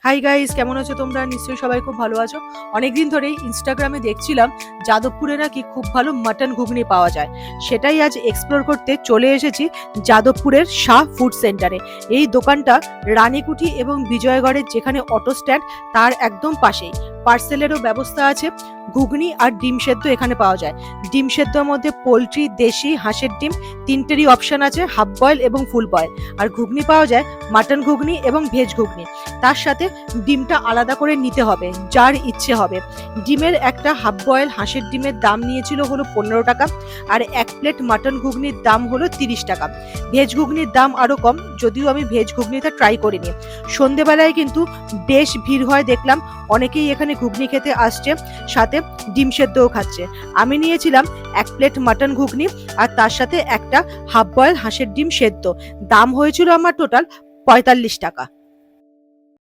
Hi guys, কেমন আছো তোমরা? নিশ্চয়ই সবাই খুব ভালো আছো। অনেকদিন ধরেই ইনস্টাগ্রামে দেখছিলাম যাদবপুরে নাকি খুব ভালো মাটন ঘুগনি পাওয়া যায়। সেটাই আজ এক্সপ্লোর করতে চলে এসেছি যাদবপুরের শাহ ফুড সেন্টারে। এই দোকানটা রানীকুঠি এবং বিজয়গড়ের যেখানে অটো স্ট্যান্ড তার একদম পাশেই। পার্সেলেরও ব্যবস্থা আছে। ঘুগনি আর ডিম সেদ্ধ এখানে পাওয়া যায়। ডিম সেদ্ধর মধ্যে পোলট্রি, দেশি, হাঁসের ডিম তিনটেরই অপশন আছে, হাফ বয়েল এবং ফুল বয়েল। আর ঘুগনি পাওয়া যায় মাটন ঘুগনি এবং ভেজ ঘুগনি। তার সাথে ডিমটা আলাদা করে নিতে হবে, যার ইচ্ছে হবে। ডিমের একটা হাফ বয়েল হাঁসের ডিমের দাম নিয়েছিল হলো 15 টাকা, আর এক প্লেট মাটন ঘুগনির দাম হলো 30 টাকা। ভেজ ঘুগনির দাম আরো কম, যদিও আমি ভেজ ঘুগনিটা ট্রাই করিনি। সন্ধেবেলায় কিন্তু বেশ ভিড় হয় দেখলাম, অনেকেই এখানে ঘুগনি খেতে আসছে, সাথে ডিম সেদ্ধও খাচ্ছে। আমি নিয়েছিলাম এক প্লেট মাটন ঘুগনি আর তার সাথে একটা হাফ বয়েল হাঁসের ডিম সেদ্ধ। দাম হয়েছিল আমার টোটাল 45 টাকা।